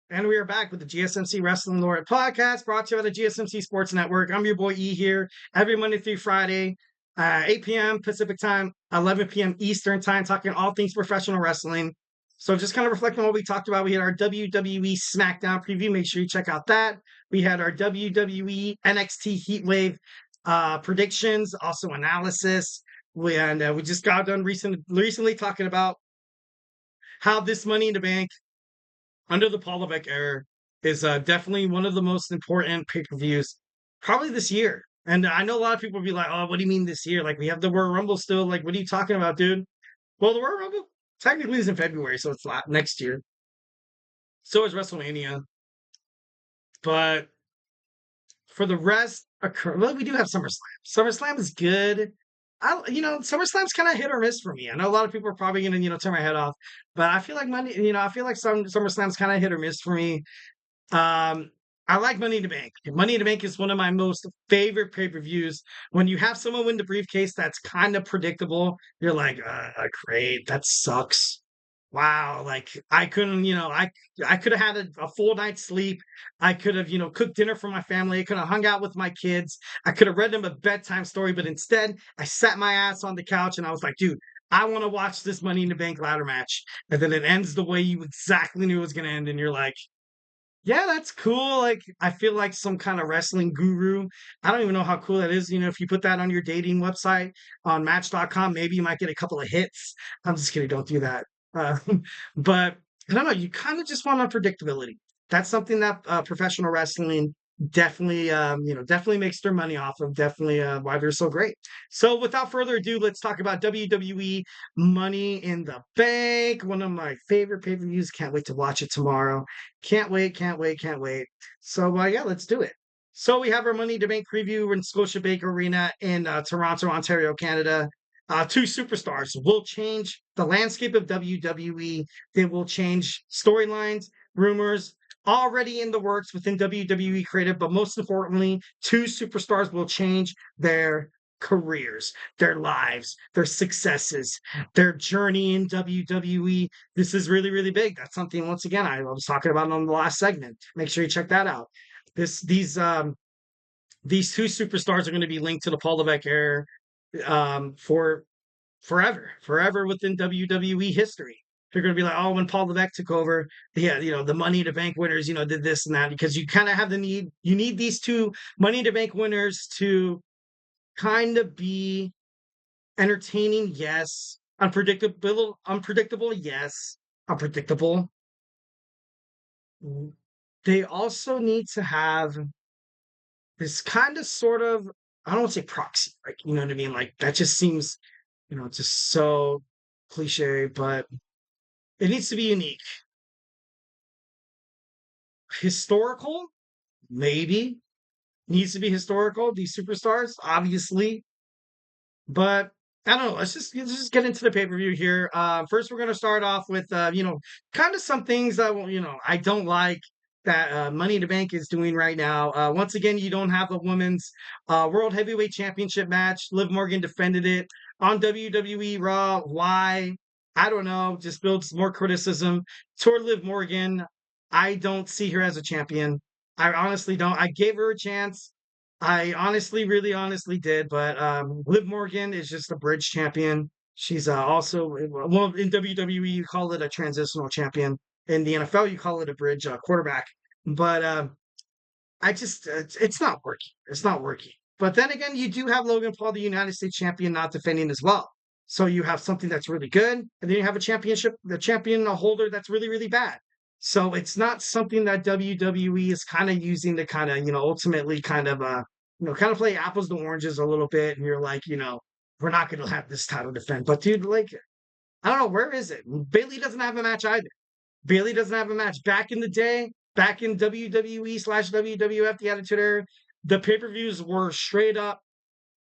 And we are back with the GSMC Wrestling Laureate Podcast, brought to you by the GSMC Sports Network. I'm your boy E here, every Monday through Friday, 8 p.m. Pacific time, 11 p.m. Eastern time, talking all things professional wrestling. So just kind of reflecting on what we talked about. We had our WWE SmackDown preview. Make sure you check out that. We had our WWE NXT Heatwave predictions, also analysis. We just got done recently talking about how this Money in the Bank under the Paul Levesque era is definitely one of the most important pay-per-views probably this year. And I know a lot of people will be like, oh, what do you mean this year? Like, we have the Royal Rumble still. Like, what are you talking about, dude? Well, the Royal Rumble technically is in February, so it's not next year. So is WrestleMania. But for the rest, well, we do have SummerSlam. SummerSlam is good. SummerSlam's kind of hit or miss for me. I know a lot of people are probably going to, turn my head off, but I feel like SummerSlam's kind of hit or miss for me. I like Money in the Bank. Money in the Bank is one of my most favorite pay-per-views. When you have someone win the briefcase, that's kind of predictable. You're like, great, that sucks. Wow, like I couldn't, I could have had a full night's sleep. I could have, cooked dinner for my family. I could have hung out with my kids. I could have read them a bedtime story, but instead I sat my ass on the couch and I was like, dude, I want to watch this Money in the Bank ladder match. And then it ends the way you exactly knew it was going to end. And you're like, yeah, that's cool. Like, I feel like some kind of wrestling guru. I don't even know how cool that is. If you put that on your dating website on Match.com, maybe you might get a couple of hits. I'm just kidding. Don't do that. Uh, but I don't know. You kind of just want unpredictability. That's something that professional wrestling definitely makes their money off of. Definitely why they're so great. So without further ado, let's talk about WWE Money in the Bank. One of my favorite pay-per-views. Can't wait to watch it tomorrow. Can't wait, can't wait, can't wait. So yeah, let's do it. So we have our Money in the Bank preview in Scotiabank Arena in Toronto, Ontario, Canada. Two superstars will change the landscape of WWE. They will change storylines, rumors, already in the works within WWE Creative, but most importantly, two superstars will change their careers, their lives, their successes, their journey in WWE. This is really, really big. That's something, once again, I was talking about on the last segment. Make sure you check that out. These two superstars are going to be linked to the Paul Levesque era for forever within WWE history. They're going to be like, oh, when Paul Levesque took over, yeah, the Money in the Bank winners, did this and that, because you kind of have you need these two Money in the Bank winners to kind of be entertaining, yes, unpredictable, yes, unpredictable. They also need to have this kind of sort of, I don't want to say proxy, like, you know what I mean? Like, that just seems, just so cliche, but it needs to be unique. Historical, maybe. Needs to be historical. These superstars, obviously. But I don't know. Let's just get into the pay-per-view here. First, we're going to start off with, kind of some things that, I don't like that Money in the Bank is doing right now. Once again, you don't have a women's World Heavyweight Championship match. Liv Morgan defended it on WWE Raw. Why? I don't know. Just builds more criticism toward Liv Morgan. I don't see her as a champion. I honestly don't. I gave her a chance. I honestly, really honestly did, but Liv Morgan is just a bridge champion. She's also, well, in WWE, you call it a transitional champion. In the NFL, you call it a bridge quarterback. But it's not working. It's not working. But then again, you do have Logan Paul, the United States champion, not defending as well. So you have something that's really good, and then you have the champion holder that's really, really bad. So it's not something that WWE is kind of using to kind of, ultimately kind of, kind of play apples to oranges a little bit. And you're like, we're not going to have this title defend. But dude, like, I don't know, where is it? Bayley doesn't have a match either. Bayley doesn't have a match. Back in the day, back in WWE/WWF, the Attitude Era, the pay-per-views were straight up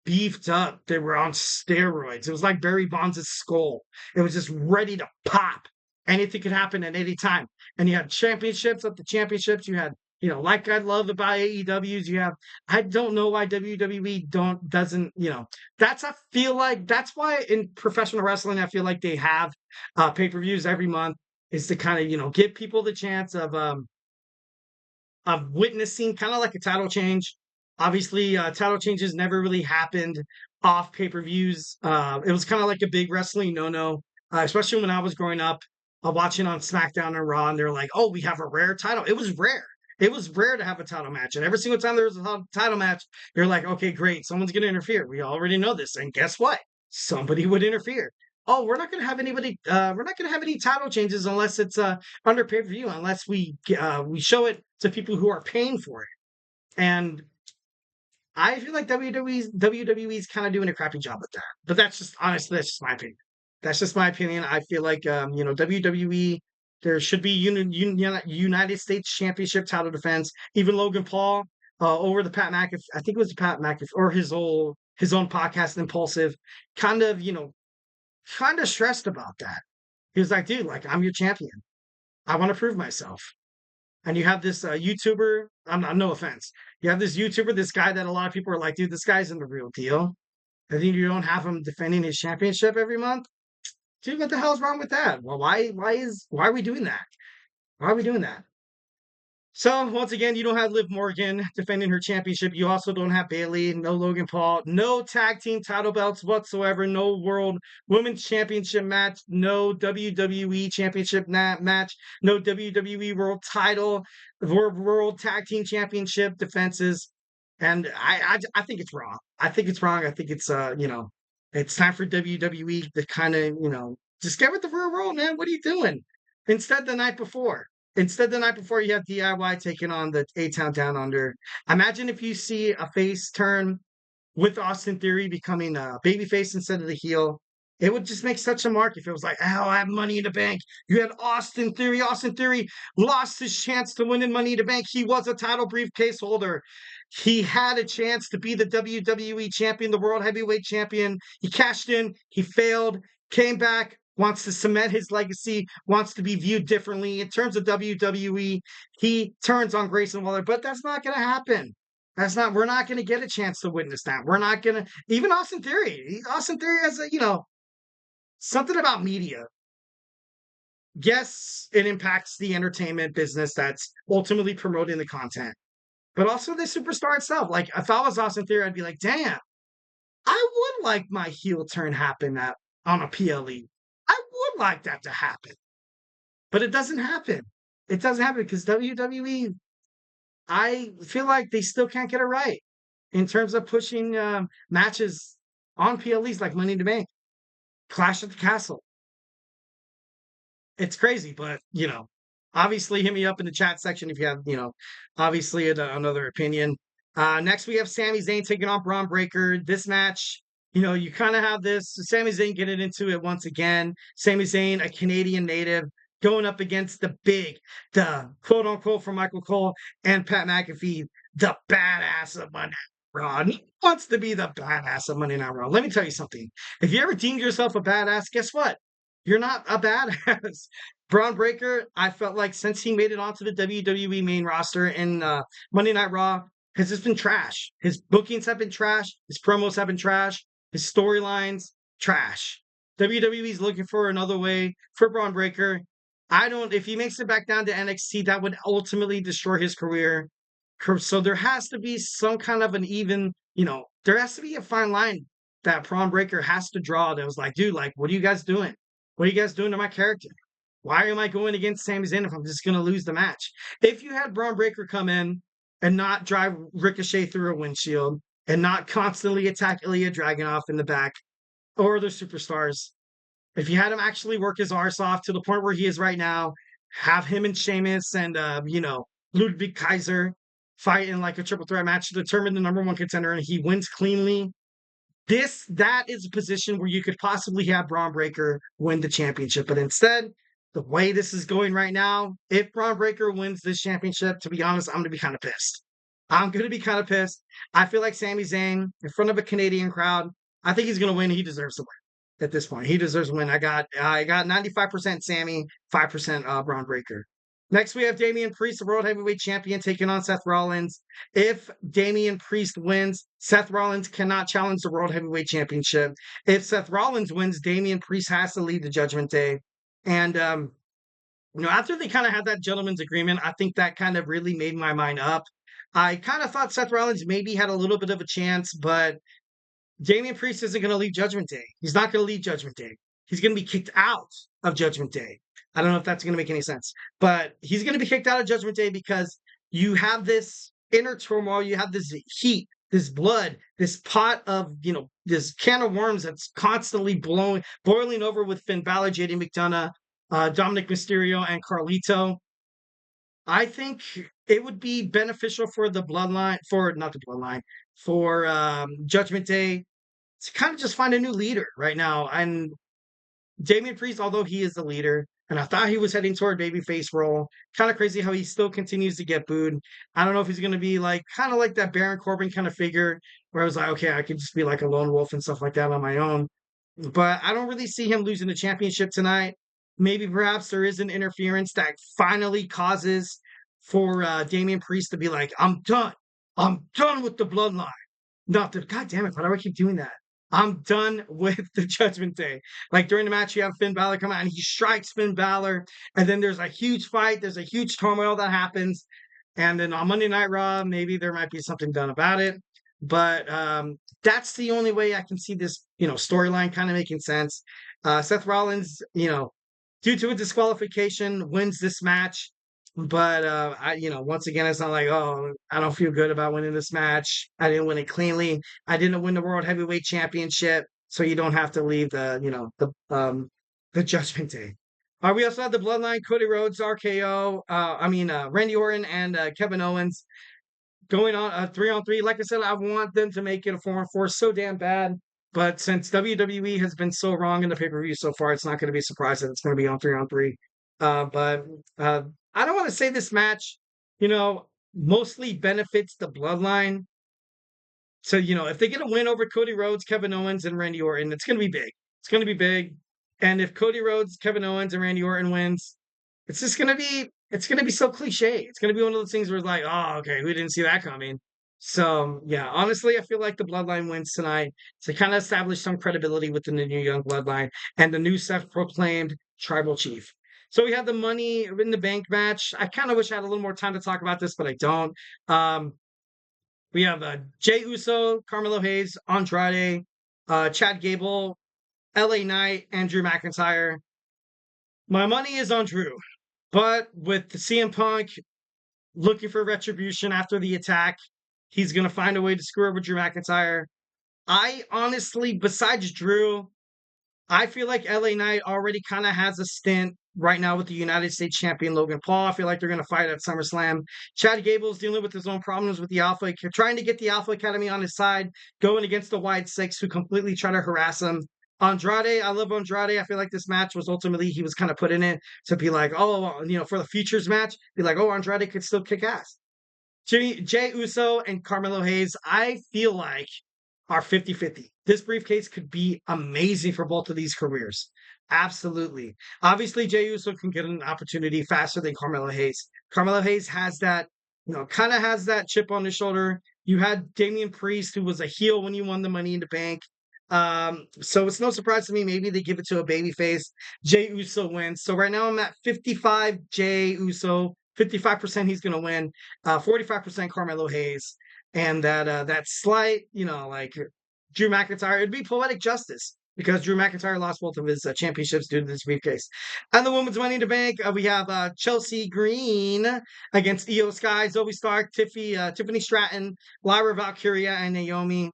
beefed up. They were on steroids. It was like Barry Bonds' skull. It was just ready to pop. Anything could happen at any time. And you had championships up the championships. You had, like I love about AEWs, you have, I don't know why WWE doesn't, I feel like that's why in professional wrestling, I feel like they have pay-per-views every month, is to kind of, give people the chance of of witnessing kind of like a title change. Obviously, title changes never really happened off pay-per-views. It was kind of like a big wrestling no-no, especially when I was growing up, watching on SmackDown and Raw, and they're like, "Oh, we have a rare title." It was rare. It was rare to have a title match, and every single time there was a title match, they're like, "Okay, great, someone's going to interfere. We already know this." And guess what? Somebody would interfere. Oh, we're not going to have anybody. We're not going to have any title changes unless it's under pay-per-view, unless we show it to people who are paying for it. And I feel like WWE's kind of doing a crappy job with that. But that's just honestly, that's just my opinion. That's just my opinion. I feel like WWE, there should be United States Championship title defense. Even Logan Paul over the Pat McAfee, I think it was Pat McAfee or his own podcast, Impulsive, kind of stressed about that. He was like, dude, like I'm your champion. I want to prove myself. And you have this YouTuber. I'm not, no offense. You have this YouTuber, this guy that a lot of people are like, dude, this guy's in the real deal. I think you don't have him defending his championship every month. Dude, what the hell's wrong with that? Well, why are we doing that? Why are we doing that? So once again, you don't have Liv Morgan defending her championship. You also don't have Bayley, no Logan Paul, no tag team title belts whatsoever, no World Women's Championship match, no WWE Championship match, no WWE World Title, World Tag Team Championship defenses, and I think it's wrong. I think it's wrong. I think it's it's time for WWE to kind of just get with the real world, man. What are you doing? Instead, the night before. Instead, the night before, you have DIY taking on the A-Town Down Under. Imagine if you see a face turn with Austin Theory becoming a babyface instead of the heel. It would just make such a mark if it was like, oh, I have Money in the Bank. You had Austin Theory. Austin Theory lost his chance to win in Money in the Bank. He was a title briefcase holder. He had a chance to be the WWE champion, the World Heavyweight Champion. He cashed in. He failed. Came back. Wants to cement his legacy, wants to be viewed differently. In terms of WWE, he turns on Grayson Waller, but that's not going to happen. We're not going to get a chance to witness that. We're not going to, even Austin Theory has something about media. Yes, it impacts the entertainment business that's ultimately promoting the content, but also the superstar itself. Like, if I was Austin Theory, I'd be like, damn, I would like my heel turn happen on a PLE. I would like that to happen, but it doesn't happen. It doesn't happen because WWE, I feel like they still can't get it right in terms of pushing matches on PLEs like Money in the Bank, Clash at the Castle. It's crazy, but obviously hit me up in the chat section if you have, obviously another opinion. Next we have Sami Zayn taking on Bron Breakker. This match, you kind of have this Sami Zayn getting into it once again. Sami Zayn, a Canadian native, going up against the quote unquote for Michael Cole and Pat McAfee, the badass of Monday Night Raw. He wants to be the badass of Monday Night Raw. Let me tell you something. If you ever deemed yourself a badass, guess what? You're not a badass. Bron Breakker, I felt like since he made it onto the WWE main roster in Monday Night Raw, has just been trash. His bookings have been trash. His promos have been trash. His storylines, trash. WWE's looking for another way for Bron Breakker. If he makes it back down to NXT, that would ultimately destroy his career. So there has to be some kind of an even, there has to be a fine line that Bron Breakker has to draw that was like, dude, like, what are you guys doing? What are you guys doing to my character? Why am I going against Sami Zayn if I'm just going to lose the match? If you had Bron Breakker come in and not drive Ricochet through a windshield and not constantly attack Ilya Dragunov in the back or other superstars, if you had him actually work his arse off to the point where he is right now, have him and Sheamus and, Ludwig Kaiser fight in like a triple threat match to determine the number one contender and he wins cleanly, that is a position where you could possibly have Bron Breakker win the championship. But instead, the way this is going right now, if Bron Breakker wins this championship, to be honest, I'm going to be kind of pissed. I feel like Sami Zayn, in front of a Canadian crowd, I think he's going to win. He deserves to win at this point. He deserves to win. I got 95% Sami, 5% Bron Breakker. Next, we have Damien Priest, the World Heavyweight Champion, taking on Seth Rollins. If Damien Priest wins, Seth Rollins cannot challenge the World Heavyweight Championship. If Seth Rollins wins, Damien Priest has to lead the Judgment Day. And after they kind of had that gentleman's agreement, I think that kind of really made my mind up. I kind of thought Seth Rollins maybe had a little bit of a chance, but Damien Priest isn't going to leave Judgment Day. He's not going to leave Judgment Day. He's going to be kicked out of Judgment Day. I don't know if that's going to make any sense, but he's going to be kicked out of Judgment Day because you have this inner turmoil. You have this heat, this blood, this pot of, this can of worms that's constantly boiling over with Finn Balor, JD McDonough, Dominic Mysterio, and Carlito. I think it would be beneficial for the bloodline, not the bloodline, for Judgment Day to kind of just find a new leader right now. And Damien Priest, although he is the leader, and I thought he was heading toward babyface role, kind of crazy how he still continues to get booed. I don't know if he's going to be kind of like that Baron Corbin kind of figure where I was like, okay, I could just be like a lone wolf and stuff like that on my own. But I don't really see him losing the championship tonight. Maybe perhaps there is an interference that finally causes for Damien Priest to be like, I'm done. I'm done with the bloodline. God damn it, why do I keep doing that? I'm done with the Judgment Day. Like during the match, you have Finn Balor come out and he strikes Finn Balor. And then there's a huge fight. There's a huge turmoil that happens. And then on Monday Night Raw, maybe there might be something done about it. But that's the only way I can see this, storyline kind of making sense. Seth Rollins, due to a disqualification, wins this match. But once again, it's not like, oh, I don't feel good about winning this match. I didn't win it cleanly. I didn't win the World Heavyweight Championship, so you don't have to leave the Judgment Day. We also had the Bloodline, Cody Rhodes, RKO. Randy Orton and Kevin Owens going on a 3-on-3. Like I said, I want them to make it a 4-on-4 so damn bad. But since WWE has been so wrong in the pay-per-view so far, it's not going to be a surprise that it's going to be on 3-on-3. But I don't want to say this match, mostly benefits the bloodline. So, if they get a win over Cody Rhodes, Kevin Owens, and Randy Orton, it's going to be big. It's going to be big. And if Cody Rhodes, Kevin Owens, and Randy Orton wins, it's going to be so cliche. It's going to be one of those things where it's like, oh, okay, we didn't see that coming. So, yeah, honestly, I feel like the bloodline wins tonight to kind of establish some credibility within the new young bloodline and the new self-proclaimed tribal chief. So we have the Money in the Bank match. I kind of wish I had a little more time to talk about this, but I don't. We have Jey Uso, Carmelo Hayes, Andrade, Chad Gable, LA Knight, and Drew McIntyre. My money is on Drew, but with the CM Punk looking for retribution after the attack, he's going to find a way to screw over Drew McIntyre. I honestly, besides Drew, I feel like LA Knight already kind of has a stint right now with the United States champion Logan Paul. I feel like they're going to fight at SummerSlam. Chad Gable's dealing with his own problems with the Alpha, trying to get the Alpha Academy on his side, going against the Wide Six who completely try to harass him. Andrade, I love Andrade. I feel like this match was ultimately, he was kind of put in it to be like, oh, for the futures match, be like, oh, Andrade could still kick ass. Jey Uso and Carmelo Hayes, I feel like are 50-50. This briefcase could be amazing for both of these careers. Absolutely. Obviously, Jey Uso can get an opportunity faster than Carmelo Hayes. Carmelo Hayes has that, kind of has that chip on his shoulder. You had Damien Priest, who was a heel when you won the Money in the Bank. So it's no surprise to me. Maybe they give it to a babyface. Jey Uso wins. So right now I'm at 55 Jey Uso. 55% he's going to win. 45% Carmelo Hayes. And that slight, Drew McIntyre, it'd be poetic justice because Drew McIntyre lost both of his championships due to this briefcase. And the Women's Money in the Bank, we have Chelsea Green against Io Sky, Zoe Stark, Tiffany Stratton, Lyra Valkyria, and Naomi.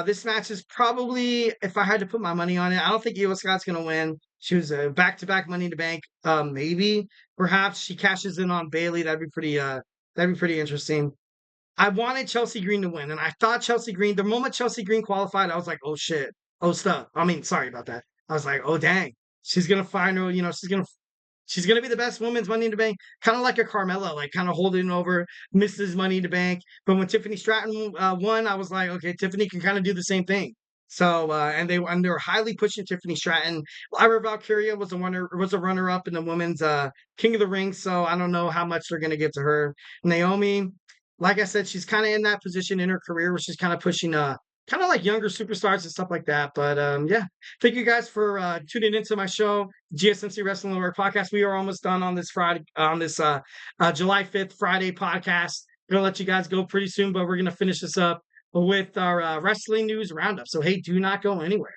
This match is probably, if I had to put my money on it, I don't think Io Sky's going to win. She was a back-to-back Money in the Bank. Maybe, perhaps she cashes in on Bayley. That'd be pretty interesting. I wanted Chelsea Green to win, and I thought Chelsea Green, the moment Chelsea Green qualified, I was like, oh shit, oh stuff. Sorry about that. I was like, oh dang, she's gonna find her, she's gonna be the best women's Money in the Bank, kind of like a Carmella, like kind of holding over Mrs. Money in the Bank. But when Tiffany Stratton won, I was like, okay, Tiffany can kind of do the same thing. So and they were highly pushing Tiffany Stratton. Lyra Valkyria was a runner up in the women's King of the Ring. So I don't know how much they're gonna give to her. Naomi, like I said, she's kind of in that position in her career where she's kind of pushing kind of like younger superstars and stuff like that. But yeah, thank you guys for tuning into my show, GSMC Wrestling Laureate Podcast. We are almost done on this Friday, on this July 5th Friday podcast. Gonna let you guys go pretty soon, but we're gonna finish this up with our wrestling news roundup. So hey, do not go anywhere.